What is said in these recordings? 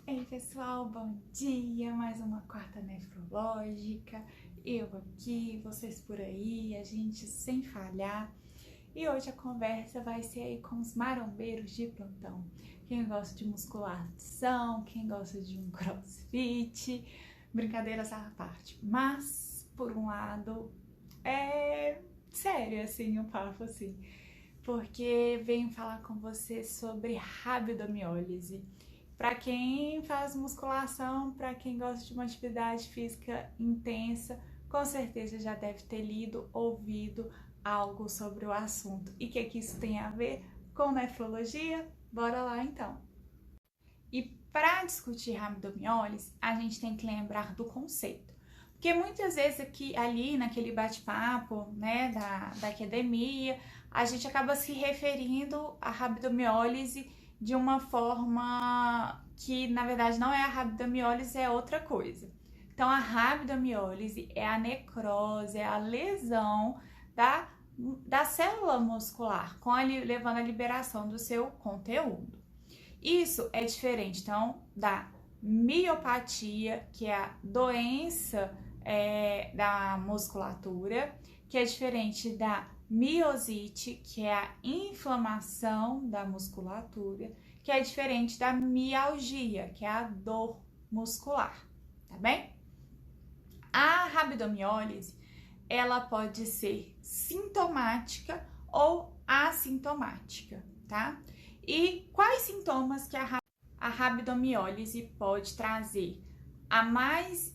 Ei pessoal, bom dia! Mais uma quarta nefrológica. Eu aqui, vocês por aí, a gente sem falhar. E hoje a conversa vai ser aí com os marombeiros de plantão. Quem gosta de musculação, quem gosta de um crossfit, brincadeiras à parte. Mas, por um lado, é sério assim o papo assim. Porque venho falar com você sobre rabdomiólise. Para quem faz musculação, para quem gosta de uma atividade física intensa, com certeza já deve ter lido, ouvido algo sobre o assunto. E o que isso tem a ver com nefrologia? Bora lá então! E para discutir rabdomiólise, a gente tem que lembrar do conceito. Porque muitas vezes ali naquele bate-papo, né, da academia, a gente acaba se referindo à rabdomiólise de uma forma que, na verdade, não é a rabdomiólise, é outra coisa. Então, a rabdomiólise é a necrose, é a lesão da célula muscular, levando à liberação do seu conteúdo. Isso é diferente, então, da miopatia, que é a doença da musculatura, que é diferente da miosite, que é a inflamação da musculatura, que é diferente da mialgia, que é a dor muscular, tá bem? A rabdomiólise, ela pode ser sintomática ou assintomática, tá? E quais sintomas que a rabdomiólise pode trazer? A mais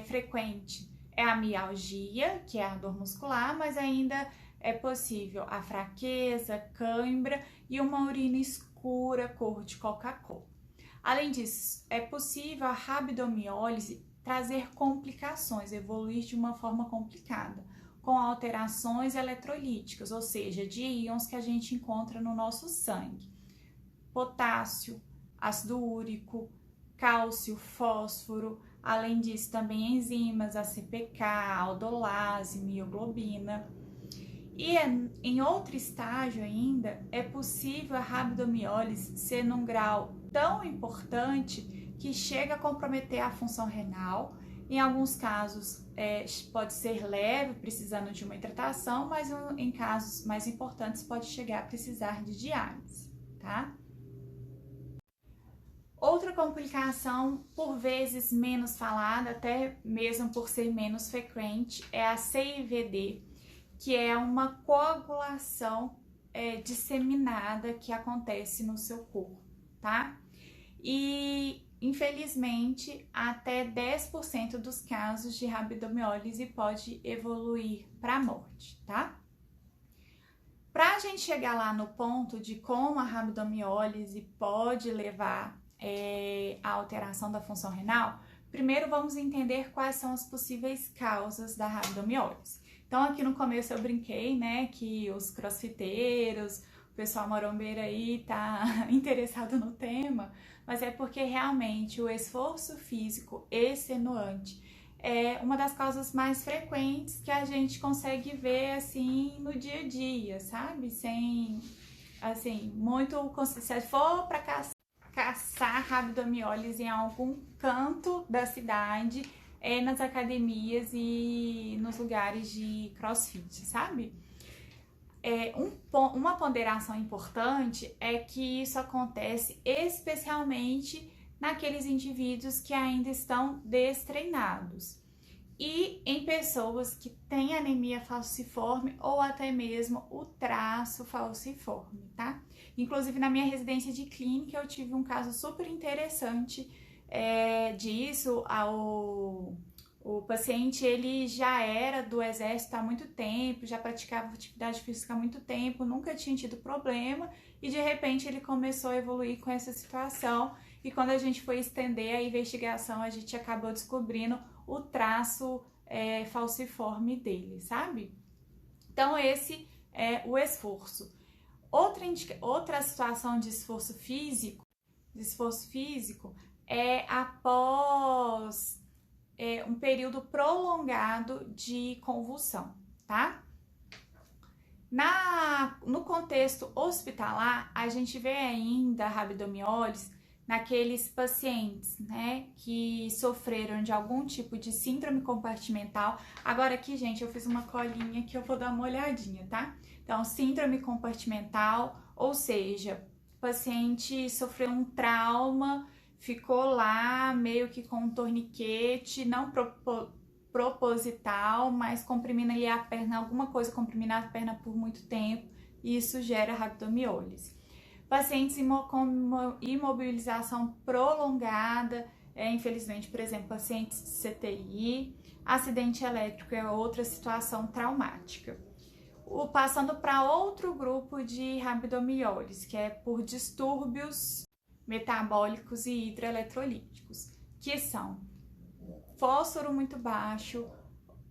frequente é a mialgia, que é a dor muscular, mas ainda é possível a fraqueza, cãibra e uma urina escura, cor de Coca-Cola. Além disso, é possível a rabdomiólise trazer complicações, evoluir de uma forma complicada, com alterações eletrolíticas, ou seja, de íons que a gente encontra no nosso sangue. Potássio, ácido úrico, cálcio, fósforo, além disso também enzimas, ACPK, aldolase, mioglobina. E em outro estágio ainda, é possível a rabdomiólise ser num grau tão importante que chega a comprometer a função renal. Em alguns casos pode ser leve, precisando de uma hidratação, mas em casos mais importantes pode chegar a precisar de diálise, tá? Outra complicação, por vezes menos falada, até mesmo por ser menos frequente, é a CIVD, que é uma coagulação disseminada que acontece no seu corpo, tá? E, infelizmente, até 10% dos casos de rabdomiólise pode evoluir para a morte, tá? Para a gente chegar lá no ponto de como a rabdomiólise pode levar a alteração da função renal, primeiro vamos entender quais são as possíveis causas da rabdomiólise. Então, aqui no começo eu brinquei, né, que os crossfiteiros, o pessoal marombeiro aí tá interessado no tema, mas é porque realmente o esforço físico extenuante é uma das causas mais frequentes que a gente consegue ver, assim, no dia a dia, sabe? Sem, assim, muito... Se for para caçar rabdomiólise em algum canto da cidade, nas academias e nos lugares de crossfit, sabe? Uma ponderação importante é que isso acontece especialmente naqueles indivíduos que ainda estão destreinados e em pessoas que têm anemia falciforme ou até mesmo o traço falciforme, tá? Inclusive na minha residência de clínica eu tive um caso super interessante disso. O paciente, ele já era do exército há muito tempo, já praticava atividade física há muito tempo, nunca tinha tido problema e de repente ele começou a evoluir com essa situação e quando a gente foi estender a investigação, a gente acabou descobrindo o traço falciforme dele, sabe? Então esse é o esforço. Outra situação de esforço físico é após um período prolongado de convulsão, tá? No contexto hospitalar, a gente vê ainda a rabdomiólise naqueles pacientes, né, que sofreram de algum tipo de síndrome compartimental. Agora aqui, gente, eu fiz uma colinha que eu vou dar uma olhadinha, tá? Então, síndrome compartimental, ou seja, o paciente sofreu um trauma, ficou lá meio que com um torniquete, não proposital, mas comprimindo ali a perna, alguma coisa comprimindo a perna por muito tempo, e isso gera rabdomiólise. Pacientes com imobilização prolongada, infelizmente, por exemplo, pacientes CTI, acidente elétrico é outra situação traumática. Passando para outro grupo de rabdomiólise, que é por distúrbios metabólicos e hidroeletrolíticos, que são fósforo muito baixo,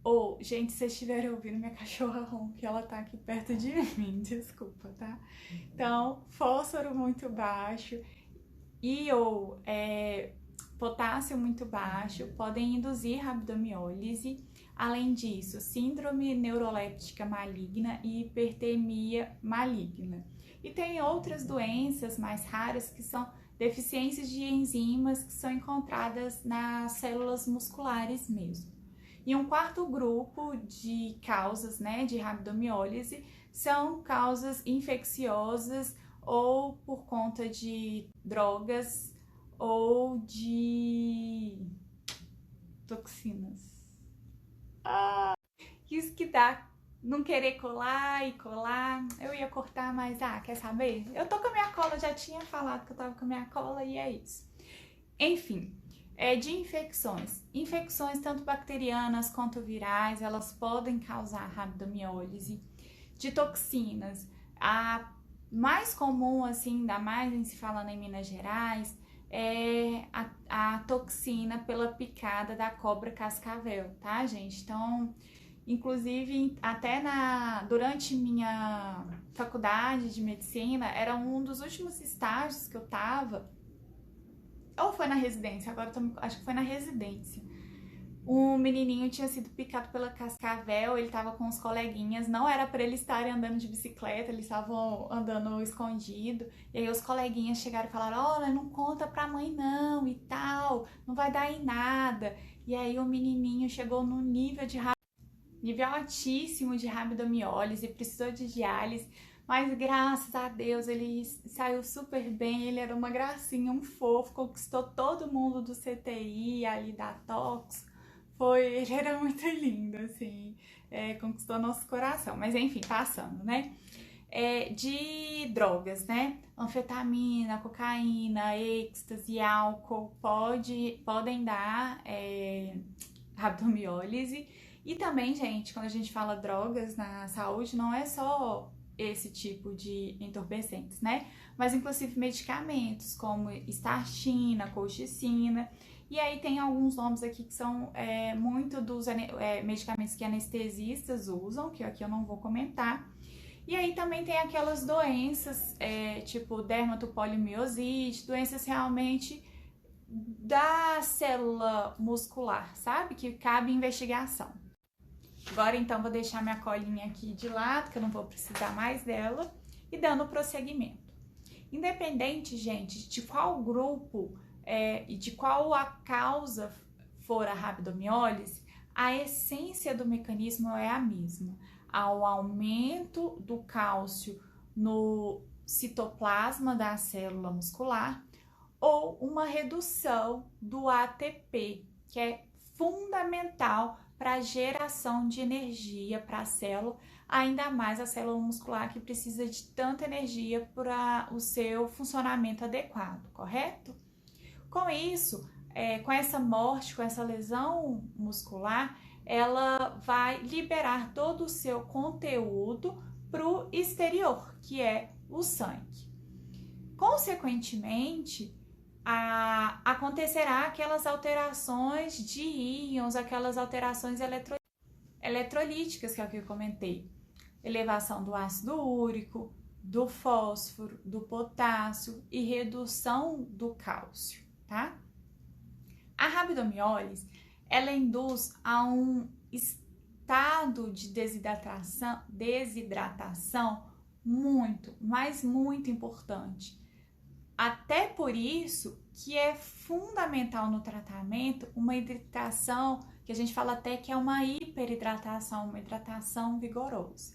ou, gente, se vocês estiverem ouvindo minha cachorra ronca, ela tá aqui perto de mim, desculpa, tá? Então, fósforo muito baixo ou potássio muito baixo podem induzir rabdomiólise. Além disso, síndrome neuroléptica maligna e hipertermia maligna. E tem outras doenças mais raras que são deficiências de enzimas que são encontradas nas células musculares mesmo. E um quarto grupo de causas, né, de rabdomiólise são causas infecciosas ou por conta de drogas ou de toxinas. Isso que dá não querer colar e colar. Eu ia cortar, mas quer saber? Eu tô com a minha cola, já tinha falado que eu tava com a minha cola e é isso. Enfim. De infecções. Infecções tanto bacterianas quanto virais, elas podem causar rabdomiólise. De toxinas, a mais comum, assim, ainda mais em se falando em Minas Gerais, é a toxina pela picada da cobra cascavel, tá, gente? Então, inclusive, até durante minha faculdade de medicina, era um dos últimos estágios que eu tava. Ou foi na residência, agora acho que foi na residência. Um menininho tinha sido picado pela cascavel, ele tava com os coleguinhas, não era para eles estarem andando de bicicleta, eles estavam andando escondido. E aí os coleguinhas chegaram e falaram: olha, não conta pra mãe não e tal, não vai dar em nada. E aí o menininho chegou no nível altíssimo de rabdomiólise, precisou de diálise. Mas graças a Deus ele saiu super bem, ele era uma gracinha, um fofo, conquistou todo mundo do CTI, ali da Tox. Ele era muito lindo, assim, conquistou nosso coração. Mas enfim, passando, né? De drogas, né? Anfetamina, cocaína, êxtase, álcool, podem dar rabdomiólise. E também, gente, quando a gente fala drogas na saúde, não é só esse tipo de entorpecentes, né? Mas inclusive medicamentos como starchina, colchicina. E aí tem alguns nomes aqui que são muito dos medicamentos que anestesistas usam, que aqui eu não vou comentar. E aí também tem aquelas doenças tipo dermatopolimiosite, doenças realmente da célula muscular, sabe? Que cabe investigação. Agora, então, vou deixar minha colinha aqui de lado, que eu não vou precisar mais dela, e dando prosseguimento. Independente, gente, de qual grupo e de qual a causa for a rabdomiólise, a essência do mecanismo é a mesma. Ao aumento do cálcio no citoplasma da célula muscular ou uma redução do ATP, que é fundamental para a geração de energia para a célula, ainda mais a célula muscular que precisa de tanta energia para o seu funcionamento adequado, correto? Com isso, com essa morte, com essa lesão muscular, ela vai liberar todo o seu conteúdo para o exterior, que é o sangue. Consequentemente, acontecerá aquelas alterações de íons, aquelas alterações eletrolíticas que é o que eu comentei. Elevação do ácido úrico, do fósforo, do potássio e redução do cálcio, tá? A rabdomiólise, ela induz a um estado de desidratação muito, mas muito importante. até por isso que é fundamental no tratamento uma hidratação, que a gente fala até que é uma hiperidratação, uma hidratação vigorosa.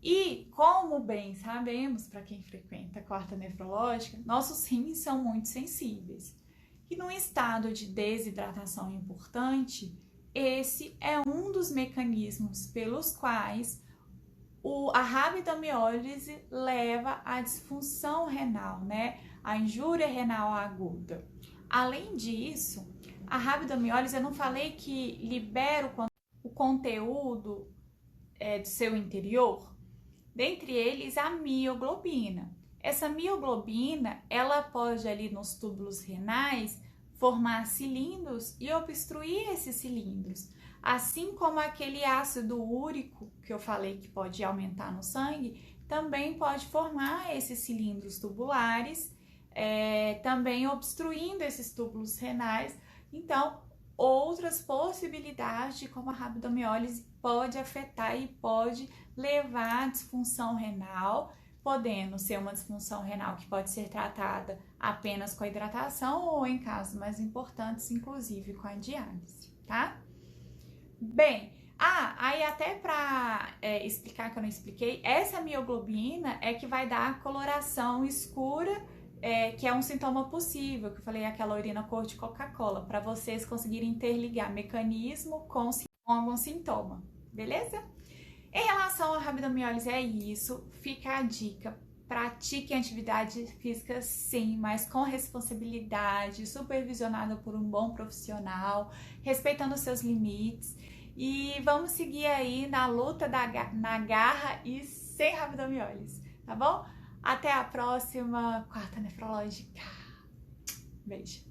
E como bem sabemos, para quem frequenta a quarta nefrológica, nossos rins são muito sensíveis. E num estado de desidratação importante, esse é um dos mecanismos pelos quais a rabdomiólise leva à disfunção renal, né? A injúria renal aguda. Além disso, a rabdomiólise, eu não falei que libera o conteúdo do seu interior? Dentre eles, a mioglobina. Essa mioglobina, ela pode ali nos túbulos renais formar cilindros e obstruir esses cilindros. Assim como aquele ácido úrico que eu falei que pode aumentar no sangue, também pode formar esses cilindros tubulares, também obstruindo esses túbulos renais. Então, outras possibilidades de como a rabdomiólise pode afetar e pode levar à disfunção renal, podendo ser uma disfunção renal que pode ser tratada apenas com a hidratação ou, em casos mais importantes, inclusive com a diálise, tá? Bem, aí até para explicar que eu não expliquei, essa mioglobina é que vai dar a coloração escura, que é um sintoma possível, que eu falei, aquela urina cor de Coca-Cola, para vocês conseguirem interligar mecanismo com algum sintoma, beleza? Em relação à rabdomiólise é isso, fica a dica, pratique atividade física sim, mas com responsabilidade, supervisionada por um bom profissional, respeitando os seus limites e vamos seguir aí na luta, na garra e sem rabdomiólise, tá bom? Até a próxima quarta nefrológica. Beijo!